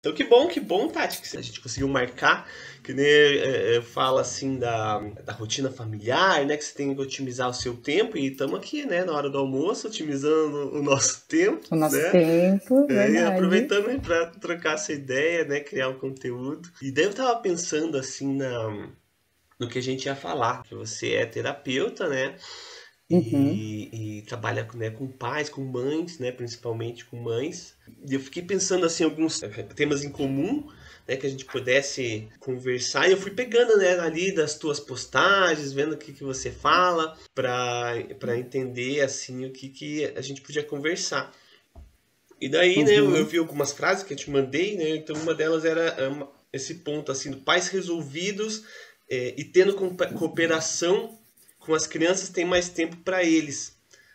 Então que bom, Tati, que a gente conseguiu marcar, que nem fala assim da rotina familiar, né? Que você tem que otimizar o seu tempo e estamos aqui, né? Na hora do almoço, otimizando o nosso tempo, O nosso né? tempo, E verdade. aproveitando para trocar essa ideia, né? Criar um conteúdo. E daí eu tava pensando assim no que a gente ia falar, que você é terapeuta, né? Uhum, E trabalha, né, com pais, com mães, né, principalmente com mães. E eu fiquei pensando assim alguns temas em comum, né, que a gente pudesse conversar. E eu fui pegando, né, ali das tuas postagens, vendo o que que você fala, para entender assim o que a gente podia conversar. E daí, né, eu uhum, vi algumas frases que eu te mandei, né? Então uma delas era esse ponto assim, do pais resolvidos e tendo cooperação com as crianças tem mais tempo para eles.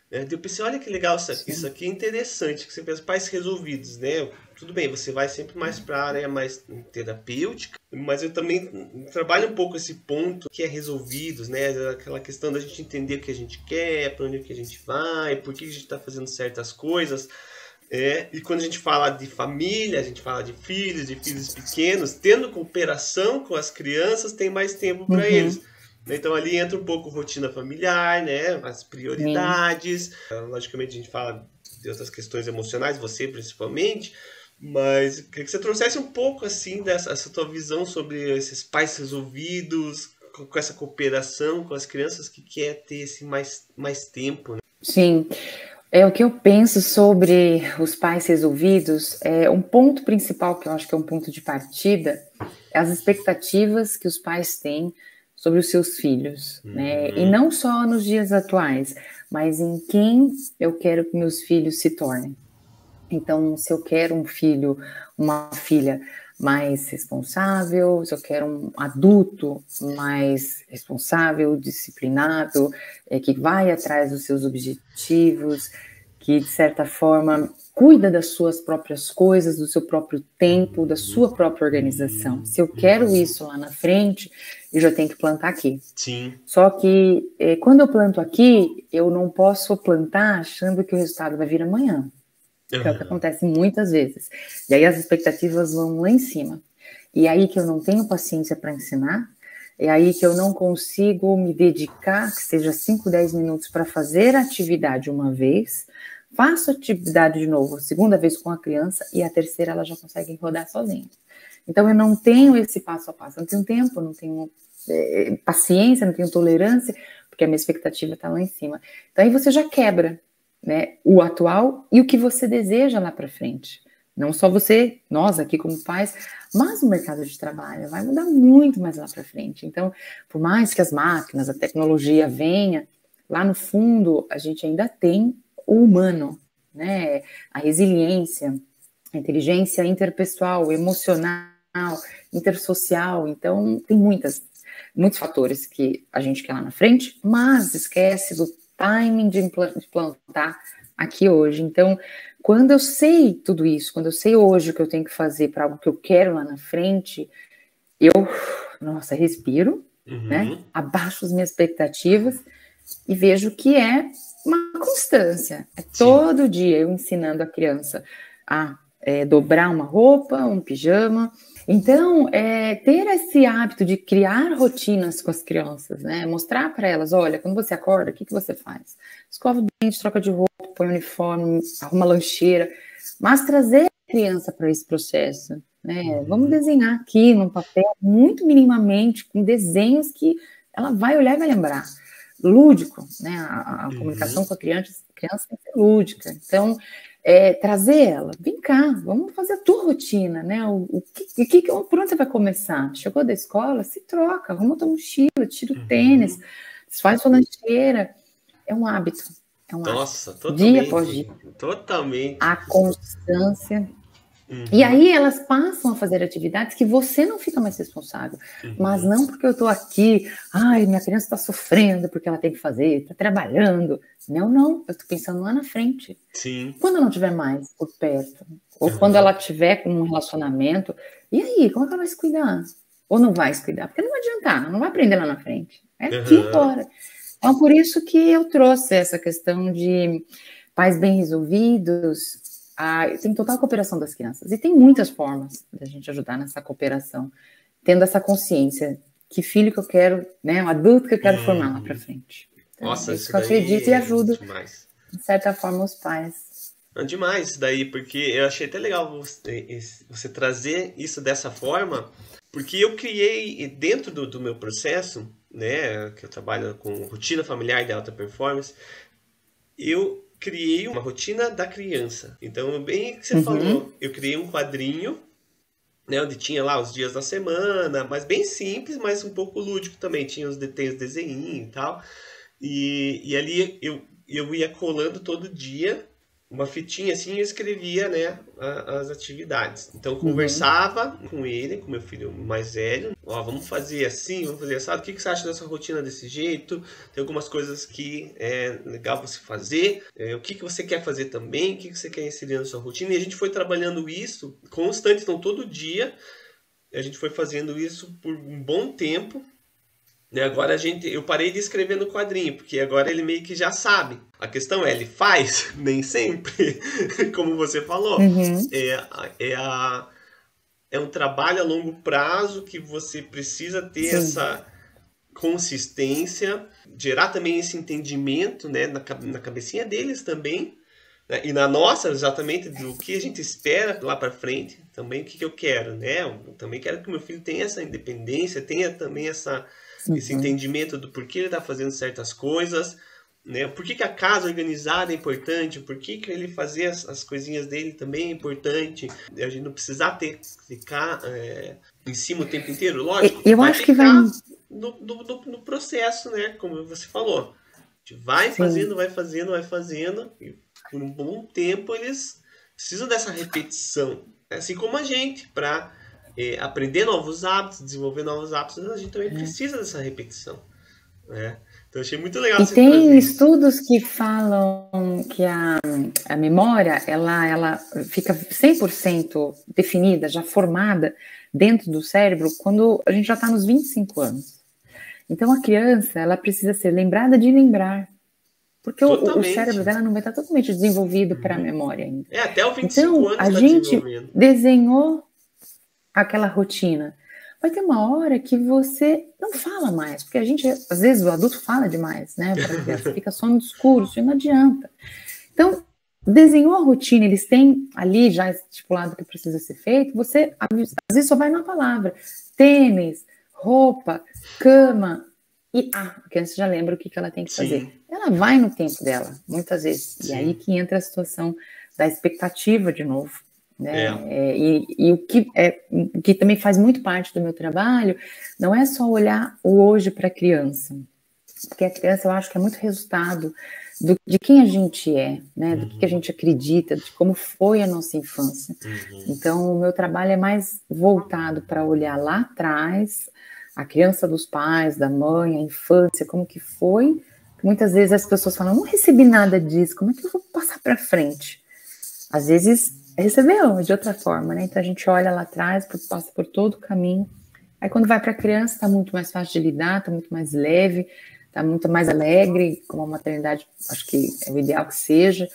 Né? Eu pensei, olha que legal, isso sim, aqui é interessante, que você pensa, pais resolvidos, né? Tudo bem, você vai sempre mais para a área mais terapêutica, mas eu também trabalho um pouco esse ponto que é resolvidos, né? Aquela questão da gente entender o que a gente quer, para onde que a gente vai, por que a gente está fazendo certas coisas. E quando a gente fala de família, a gente fala de filhos pequenos, tendo cooperação com as crianças, tem mais tempo para eles. uhum, Então ali entra um pouco rotina familiar, né? As sim. prioridades. Logicamente a gente fala de outras questões emocionais, você principalmente, mas queria que você trouxesse um pouco assim dessa essa tua visão sobre esses pais resolvidos, com essa cooperação com as crianças que quer ter esse mais tempo, né? Sim, o que eu penso sobre os pais resolvidos, um ponto principal que eu acho que é um ponto de partida, é as expectativas que os pais têm sobre os seus filhos, né? E Uhum, não só nos dias atuais, mas em quem eu quero que meus filhos se tornem. Então, se eu quero um filho, uma filha mais responsável, se eu quero um adulto mais responsável, disciplinado, que vai atrás dos seus objetivos, que de certa forma cuida das suas próprias coisas, do seu próprio tempo, da uhum, sua própria organização. Se eu quero uhum. isso lá na frente, eu já tenho que plantar aqui. Sim. Só que quando eu planto aqui, eu não posso plantar achando que o resultado vai vir amanhã, que é o que Aham. acontece muitas vezes. E aí as expectativas vão lá em cima. E aí que eu não tenho paciência para ensinar, é aí que eu não consigo me dedicar, que seja 5, 10 minutos para fazer a atividade uma vez, faço a atividade de novo, a segunda vez com a criança, e a terceira ela já consegue rodar sozinha. Então eu não tenho esse passo a passo, não tenho tempo, não tenho paciência, não tenho tolerância, porque a minha expectativa está lá em cima. Então aí você já quebra, né, o atual e o que você deseja lá para frente. Não só você, nós aqui como pais, mas o mercado de trabalho vai mudar muito mais lá para frente. Então, por mais que as máquinas, a tecnologia venha, lá no fundo a gente ainda tem o humano, né? A resiliência, a inteligência interpessoal, emocional, intersocial. Então, tem muitos fatores que a gente quer lá na frente, mas esquece do timing de implantar aqui hoje. Então, quando eu sei tudo isso, quando eu sei hoje o que eu tenho que fazer para algo que eu quero lá na frente, eu, nossa, respiro, né? Uhum. Abaixo as minhas expectativas e vejo que é uma constância. É Sim. todo dia eu ensinando a criança a dobrar uma roupa, um pijama. Então, ter esse hábito de criar rotinas com as crianças, né? Mostrar para elas, olha, quando você acorda, o que você faz? Escova o dente, troca de roupa, põe o uniforme, arruma a lancheira, mas trazer a criança para esse processo, né? Vamos Uhum. desenhar aqui num papel, muito minimamente, com desenhos que ela vai olhar e vai lembrar. Lúdico, né? A comunicação Uhum. com a criança tem que ser lúdica. Então, trazer ela, vem cá, vamos fazer a tua rotina, né? Por onde você vai começar? Chegou da escola, se troca, arruma tua mochila, tira o tênis, Uhum. faz sua lancheira. É um hábito, é um hábito. Nossa, Dia após dia, totalmente. Totalmente. a constância. E Uhum. aí elas passam a fazer atividades que você não fica mais responsável. Mas Uhum. não porque eu estou aqui, ai, minha criança está sofrendo porque ela tem que fazer, está trabalhando. Não, não, eu estou pensando lá na frente. Sim. Quando eu não estiver mais por perto, ou quando ela Uhum. estiver com um relacionamento, e aí, como é que ela vai se cuidar? Ou não vai se cuidar? Porque não vai adiantar, não vai aprender lá na frente. É aqui Uhum. agora. Então, por isso que eu trouxe essa questão de pais bem resolvidos, tem total cooperação das crianças. E tem muitas formas da gente ajudar nessa cooperação, tendo essa consciência. Que filho que eu quero, né? Um adulto que eu quero formar lá para frente. Então, Nossa, isso que eu acredito e ajudo, de certa forma, os pais. Demais isso daí, porque eu achei até legal você trazer isso dessa forma, porque eu criei dentro do meu processo, né, que eu trabalho com rotina familiar de alta performance, eu criei uma rotina da criança. Então, bem que você falou, eu criei um quadrinho, né, onde tinha lá os dias da semana, mas bem simples, mas um pouco lúdico também. Tinha os desenhinhos e tal. E ali eu ia colando todo dia uma fitinha assim e eu escrevia, né, as atividades. Então eu conversava com ele, com meu filho mais velho. Ó, vamos fazer assim, vamos fazer assado. O que você acha dessa rotina desse jeito? Tem algumas coisas que é legal você fazer. O que você quer fazer também? O que você quer inserir na sua rotina? E a gente foi trabalhando isso constante. Então todo dia a gente foi fazendo isso por um bom tempo. Agora eu parei de escrever no quadrinho, porque agora ele meio que já sabe. A questão é, ele faz? Nem sempre, como você falou. É um trabalho a longo prazo que você precisa ter essa consistência, gerar também esse entendimento, né, na cabecinha deles também, né, e na nossa, exatamente, do que a gente espera lá para frente, também o que eu quero, né? Eu também quero que meu filho tenha essa independência, tenha também esse entendimento do porquê ele está fazendo certas coisas, né? Por que a casa organizada é importante, por que ele fazer as coisinhas dele também é importante, a gente não precisar ficar em cima o tempo inteiro, lógico, eu acho que vai no processo, né? Como você falou, a gente vai fazendo, e por um bom tempo eles precisam dessa repetição, assim como a gente, para aprender novos hábitos, desenvolver novos hábitos, a gente também precisa dessa repetição, né? Então eu achei muito legal. E tem estudos que falam que a memória, ela fica 100% definida, já formada dentro do cérebro quando a gente já está nos 25 anos. Então a criança, ela precisa ser lembrada de lembrar, porque o cérebro dela não vai estar totalmente desenvolvido para a memória ainda. Até os 25 anos a gente desenhou aquela rotina. Vai ter uma hora que você não fala mais, porque a gente, às vezes, o adulto fala demais, né? Para a criança, fica só no discurso e não adianta. Então, desenhou a rotina, eles têm ali já estipulado o que precisa ser feito, você, às vezes, só vai na palavra. Tênis, roupa, cama, e a criança já lembra o que ela tem que fazer. Ela vai no tempo dela, muitas vezes. E aí que entra a situação da expectativa de novo. Né? E o que também faz muito parte do meu trabalho não é só olhar o hoje para a criança, porque a criança eu acho que é muito resultado de quem a gente é, né? Do que a gente acredita, de como foi a nossa infância. Então o meu trabalho é mais voltado para olhar lá atrás a criança dos pais, da mãe, a infância, como que foi. Muitas vezes as pessoas falam, não recebi nada disso, como é que eu vou passar para frente? Às vezes recebeu de outra forma, né? Então a gente olha lá atrás, passa por todo o caminho. Aí quando vai para a criança, está muito mais fácil de lidar, está muito mais leve, está muito mais alegre, como a maternidade, acho que é o ideal que seja.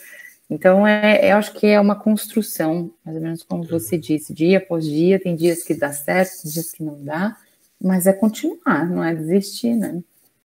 Então eu acho que é uma construção, mais ou menos como você disse, dia após dia, tem dias que dá certo, tem dias que não dá, mas é continuar, não é desistir, né?